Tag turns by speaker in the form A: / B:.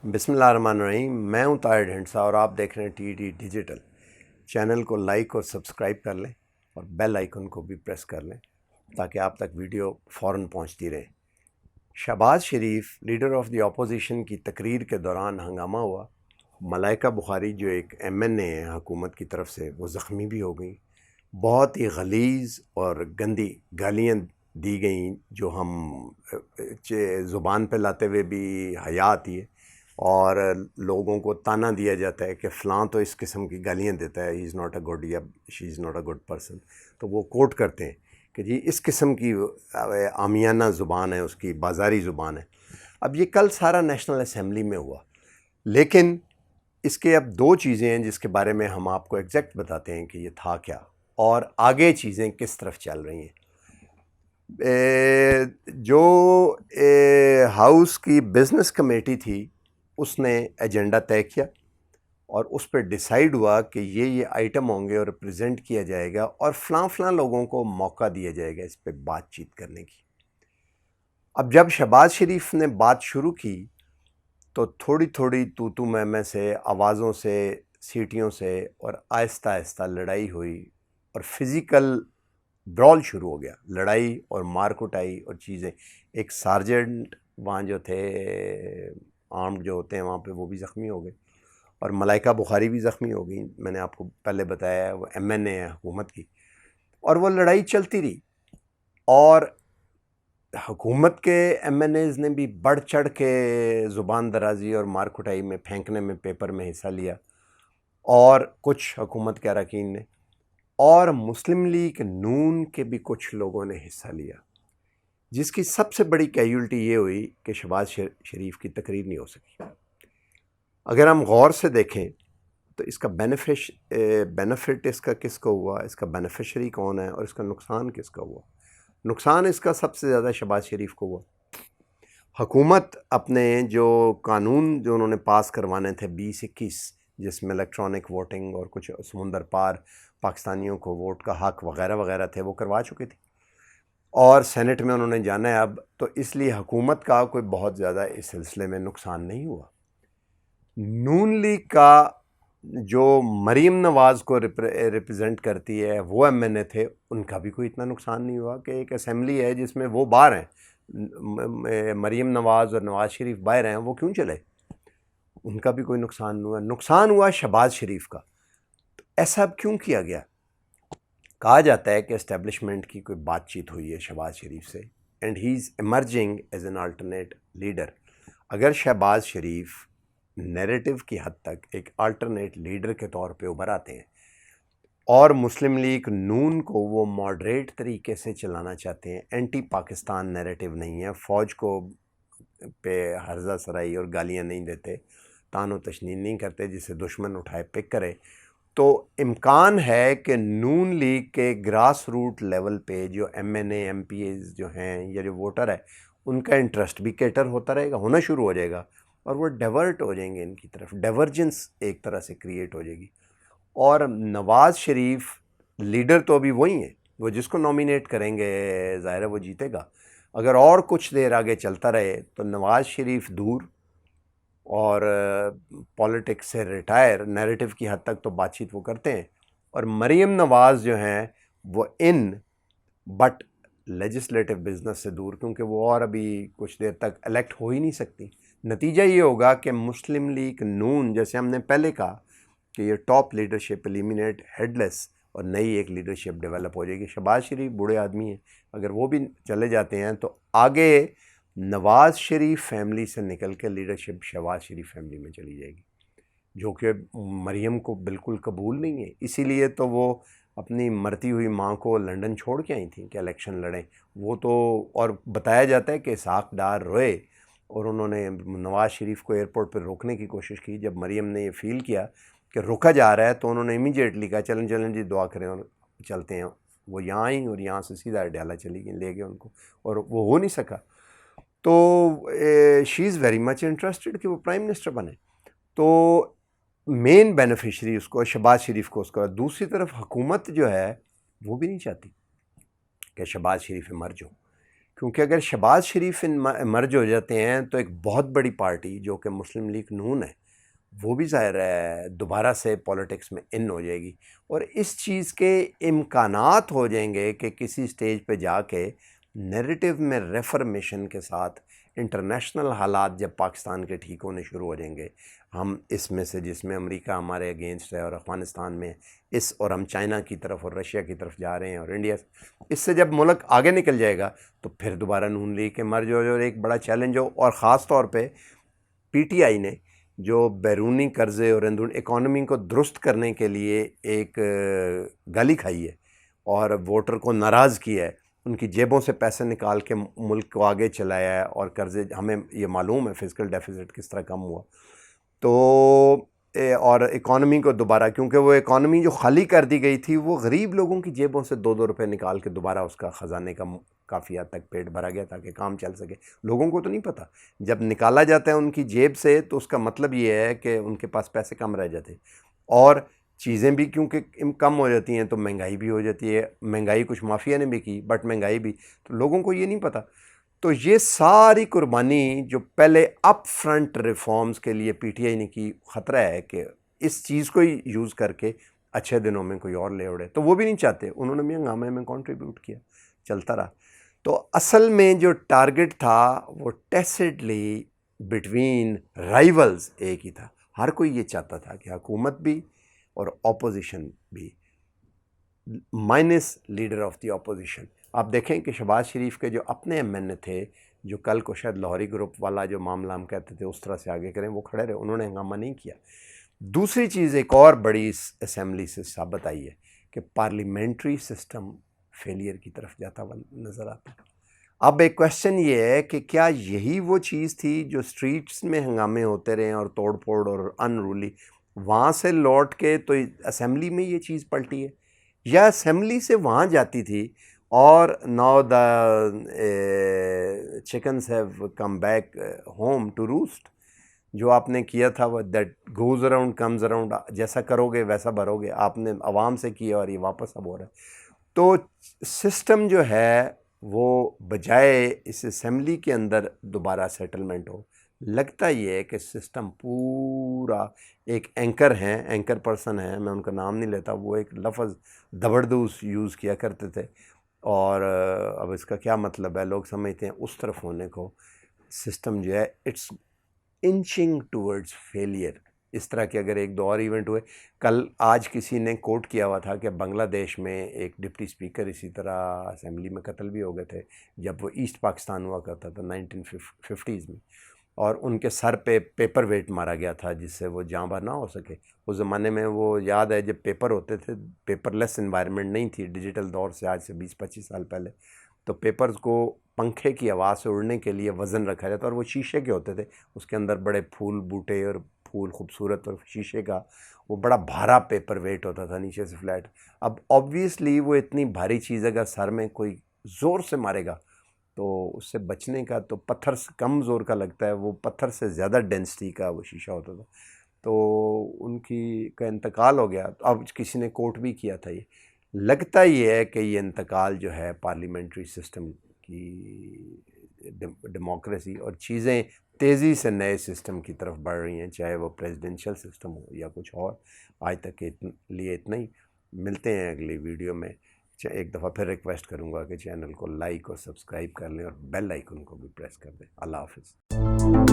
A: बिस्मिल्लाहिर्रहमानिर्रहीम। मैं हूं ताहिर ढिंडसा और आप देख रहे हैं टी डिजिटल। चैनल को लाइक और सब्सक्राइब कर लें और बेल आइकन को भी प्रेस कर लें ताकि आप तक वीडियो फ़ौरन पहुंचती रहे। शहबाज शरीफ लीडर ऑफ द अपोजिशन की तकरीर के दौरान हंगामा हुआ। मलाइका बुखारी जो एक एमएनए है हुकूमत की तरफ से, वो ज़ख्मी भी हो गई। बहुत ही गलीज़ और गंदी गालियाँ दी गई जो हम ज़ुबान पे लाते हुए भी हया आती है, और लोगों को ताना दिया जाता है कि फ़लाँ तो इस किस्म की गालियाँ देता है, he is not a good या she is not a good person. तो वो कोट करते हैं कि जी इस किस्म की आमियाना ज़ुबान है, उसकी बाज़ारी ज़ुबान है। अब ये कल सारा नेशनल असम्बली में हुआ, लेकिन इसके अब दो चीज़ें हैं जिसके बारे में हम आपको एग्जैक्ट बताते हैं कि ये था क्या और आगे चीज़ें किस तरफ चल रही हैं। जो हाउस की बिज़नेस कमेटी थी उसने एजेंडा तय किया और उस पर डिसाइड हुआ कि ये आइटम होंगे और प्रेजेंट किया जाएगा और फ़लाँ लोगों को मौका दिया जाएगा इस पर बातचीत करने की। अब जब शहबाज शरीफ ने बात शुरू की तो थोड़ी थोड़ी तू मैं से, आवाज़ों से, सीटियों से, और आहिस्ता आहिस्ता लड़ाई हुई और फिज़िकल ब्रॉल शुरू हो गया, लड़ाई और मार कुटाई और चीज़ें। एक सार्जेंट वहाँ जो थे आर्म्ड जो होते हैं वहाँ पे, वो भी ज़ख्मी हो गए और मलाइका बुखारी भी ज़ख्मी हो गई। मैंने आपको पहले बताया वो एमएनए है हुकूमत की, और वो लड़ाई चलती रही और हुकूमत के एमएनएज़ ने भी बढ़ चढ़ के ज़ुबान दराजी और मार कुटाई में, फेंकने में, पेपर में हिस्सा लिया, और कुछ हुकूमत के अरकान ने, और मुस्लिम लीग नून के भी कुछ लोगों ने हिस्सा लिया, जिसकी सबसे बड़ी कैजुअल्टी ये हुई कि शहबाज शरीफ की तकरीर नहीं हो सकी। अगर हम गौर से देखें तो इसका बेनिफिट इसका किसको हुआ, इसका बेनिफिशरी कौन है, और इसका नुकसान किसका हुआ। नुकसान इसका सबसे ज़्यादा शहबाज शरीफ को हुआ। हुकूमत अपने जो कानून जो उन्होंने पास करवाने थे 2021, जिसमें इलेक्ट्रॉनिक वोटिंग और कुछ समुंदर पार पाकिस्तानियों को वोट का हक़ वगैरह वगैरह थे, वो करवा चुकी थी और सेनेट में उन्होंने जाना है अब, तो इसलिए हुकूमत का कोई बहुत ज़्यादा इस सिलसिले में नुकसान नहीं हुआ। नून लीग का जो मरीम नवाज़ को रिप्रेजेंट करती है, वो एमएनए थे, उनका भी कोई इतना नुकसान नहीं हुआ कि एक असेंबली है जिसमें वो बाहर हैं, मरीम नवाज़ और नवाज़ शरीफ बाहर हैं, वो क्यों चले, उनका भी कोई नुकसान नहीं हुआ। नुकसान हुआ शहबाज शरीफ का। तो ऐसा अब क्यों किया गया? कहा जाता है कि एस्टेब्लिशमेंट की कोई बातचीत हुई है शहबाज शरीफ से, and he is emerging as an alternate leader. अगर शहबाज शरीफ नैरेटिव की हद तक एक अल्टरनेट लीडर के तौर पे उभर आते हैं और मुस्लिम लीग नून को वो मॉडरेट तरीके से चलाना चाहते हैं, एंटी पाकिस्तान नैरेटिव नहीं है, फ़ौज को पे हर्जा सराई और गालियाँ नहीं देते, तानो तशनीन नहीं करते, जिसे दुश्मन उठाए पिक करे, तो इम्कान है कि नून लीग के ग्रास रूट लेवल पे जो एमएनए एमपीएस जो हैं या जो वोटर है, उनका इंटरेस्ट भी कैटर होता रहेगा, होना शुरू हो जाएगा, और वो डाइवर्ट हो जाएंगे इनकी तरफ, डाइवर्जेंस एक तरह से क्रिएट हो जाएगी। और नवाज़ शरीफ लीडर तो अभी वही हैं, वो जिसको नॉमिनेट करेंगे ज़ाहिर है वो जीतेगा। अगर और कुछ देर आगे चलता रहे तो नवाज़ शरीफ दूर और पॉलिटिक्स से रिटायर, नैरेटिव की हद तक तो बातचीत वो करते हैं, और मरीम नवाज़ जो हैं वो इन बट लेजिस्लेटिव बिजनेस से दूर, क्योंकि वो और अभी कुछ देर तक इलेक्ट हो ही नहीं सकती। नतीजा ये होगा कि मुस्लिम लीग नून, जैसे हमने पहले कहा कि ये टॉप लीडरशिप एलिमिनेट, हेडलेस, और नई एक लीडरशिप डेवलप हो जाएगी। शहबाज शरीफ बूढ़े आदमी हैं, अगर वो भी चले जाते हैं तो आगे नवाज़ शरीफ फैमिली से निकल के लीडरशिप शहबाज शरीफ फैमिली में चली जाएगी, जो कि मरीम को बिल्कुल कबूल नहीं है। इसीलिए तो वो अपनी मरती हुई माँ को लंदन छोड़ के आई थी कि इलेक्शन लड़ें वो तो। और बताया जाता है कि इसहाक डार रोए और उन्होंने नवाज़ शरीफ को एयरपोर्ट पर रोकने की कोशिश की। जब मरीम ने ये फ़ील किया कि रुका जा रहा है तो उन्होंने इमीडिएटली कहा चलें चलें जी दुआ करें और चलते हैं। वो यहाँ आई और यहाँ से सीधा अडयाला चली गई, ले गए उनको, और वो हो नहीं सका। तो she is very much interested कि वो प्राइम मिनिस्टर बने। तो مین بینیفیشری اس کو شہباز شریف کو اس کا. دوسری طرف حکومت جو ہے وہ بھی نہیں چاہتی کہ شہباز شریف مرج ہو، کیونکہ اگر شہباز شریف مرج ہو جاتے ہیں تو ایک بہت بڑی پارٹی جو کہ مسلم لیگ نون ہے وہ بھی ظاہر ہے دوبارہ سے پولیٹکس میں ان ہو جائے گی، اور اس چیز کے امکانات ہو جائیں گے کہ کسی سٹیج پہ جا کے نیریٹو میں ریفرمیشن کے ساتھ انٹرنیشنل حالات جب پاکستان کے ٹھیک ہونے شروع ہو جائیں گے، ہم اس میں سے جس میں امریکہ ہمارے اگینسٹ ہے اور افغانستان میں اور ہم چائنا کی طرف اور رشیا کی طرف جا رہے ہیں اور انڈیا اس سے جب ملک آگے نکل جائے گا تو پھر دوبارہ نون لیگ کے مرج ہو جو ایک بڑا چیلنج ہو. اور خاص طور پہ پی ٹی آئی نے جو بیرونی قرضے اور اندرونی اکانومی کو درست کرنے کے لیے ایک گالی کھائی ہے اور ووٹر کو ناراض کیا ہے، ان کی جیبوں سے پیسے نکال کے ملک کو آگے چلایا ہے، اور قرضے ہمیں یہ معلوم ہے فزیکل ڈیفیسٹ کس طرح کم ہوا. تو اور اکانومی کو دوبارہ، کیونکہ وہ اکانومی جو خالی کر دی گئی تھی وہ غریب لوگوں کی جیبوں سے 2 روپے نکال کے دوبارہ اس کا خزانے کا کافی حد تک پیٹ بھرا گیا تاکہ کام چل سکے. لوگوں کو تو نہیں پتہ جب نکالا جاتا ہے ان کی جیب سے تو اس کا مطلب یہ ہے کہ ان کے پاس پیسے کم رہ جاتے، اور چیزیں بھی کیونکہ کم ہو جاتی ہیں تو مہنگائی بھی ہو جاتی ہے. مہنگائی کچھ مافیا نے بھی کی بٹ مہنگائی بھی، تو لوگوں کو یہ نہیں پتہ. تو یہ ساری قربانی جو پہلے اپ فرنٹ ریفارمز کے لیے پی ٹی آئی نے کی، خطرہ ہے کہ اس چیز کو ہی یوز کر کے اچھے دنوں میں کوئی اور لے اڑے، تو وہ بھی نہیں چاہتے. انہوں نے بھی ہنگامے میں کنٹریبیوٹ کیا، چلتا رہا. تو اصل میں جو ٹارگٹ تھا وہ ٹیسٹلی بٹوین رائیولز ایک ہی تھا. ہر کوئی یہ چاہتا تھا کہ حکومت بھی اور اپوزیشن بھی، minus leader of the opposition. آپ دیکھیں کہ شہباز شریف کے جو اپنے ایم این اے تھے جو کل کو شاید لاہوری گروپ والا جو معاملہ ہم کہتے تھے اس طرح سے آگے کریں، وہ کھڑے رہے، انہوں نے ہنگامہ نہیں کیا. دوسری چیز ایک اور بڑی اس اسمبلی سے ثابت آئی ہے کہ پارلیمنٹری سسٹم فیلئر کی طرف جاتا ہوا نظر آتا ہے. اب ایک کویشچن یہ ہے کہ کیا یہی وہ چیز تھی جو سٹریٹس میں ہنگامے ہوتے رہے اور توڑ پھوڑ اور ان رول وہاں سے لوٹ کے تو اسمبلی میں یہ چیز پلٹی ہے، یا اسمبلی سے وہاں جاتی تھی اور now the chickens have come back home to roost. جو آپ نے کیا تھا وہ that goes around comes around, جیسا کرو گے ویسا بھرو گے، آپ نے عوام سے کیا اور یہ واپس اب ہو رہا ہے. تو سسٹم جو ہے وہ بجائے اس اسمبلی کے اندر دوبارہ سیٹلمنٹ ہو، لگتا یہ ہے کہ سسٹم پورا ایک اینکر ہیں، اینکر پرسن ہیں، میں ان کا نام نہیں لیتا، وہ ایک لفظ زبردوس یوز کیا کرتے تھے، اور اب اس کا کیا مطلب ہے لوگ سمجھتے ہیں اس طرف ہونے کو. سسٹم جو ہے اٹس انچنگ ٹورڈز فیلئر. اس طرح کے اگر ایک دو اور ایونٹ ہوئے، آج کسی نے کوٹ کیا ہوا تھا کہ بنگلہ دیش میں ایک ڈپٹی اسپیکر اسی طرح اسمبلی میں قتل بھی ہو گئے تھے جب وہ ایسٹ پاکستان ہوا کرتا تھا 1950s میں، اور ان کے سر پہ پیپر ویٹ مارا گیا تھا جس سے وہ جاں بحق نہ ہو سکے. اس زمانے میں وہ یاد ہے جب پیپر ہوتے تھے، پیپر لیس انوائرمنٹ نہیں تھی ڈیجیٹل دور سے، آج سے 20-25 سال پہلے، تو پیپرز کو پنکھے کی آواز سے اڑنے کے لیے وزن رکھا جاتا، اور وہ شیشے کے ہوتے تھے، اس کے اندر بڑے پھول بوٹے اور پھول خوبصورت اور شیشے کا وہ بڑا بھارا پیپر ویٹ ہوتا تھا نیچے سے فلیٹ. اب آبویسلی وہ اتنی بھاری چیز اگر سر میں کوئی زور سے مارے گا تو اس سے بچنے کا تو پتھر سے کم زور کا لگتا ہے، وہ پتھر سے زیادہ ڈینسٹی کا وہ شیشہ ہوتا تھا. تو ان کا انتقال ہو گیا. اب کسی نے کوٹ بھی کیا تھا، یہ لگتا یہ ہے کہ یہ انتقال جو ہے پارلیمنٹری سسٹم کی ڈیموکریسی اور چیزیں تیزی سے نئے سسٹم کی طرف بڑھ رہی ہیں، چاہے وہ پریزیڈنشل سسٹم ہو یا کچھ اور. آج تک کے لیے اتنا ہی، ملتے ہیں اگلی ویڈیو میں. ایک دفعہ پھر ریکویسٹ کروں گا کہ چینل کو لائک اور سبسکرائب کر لیں اور بیل آئیکن کو بھی پریس کر دیں. اللہ حافظ.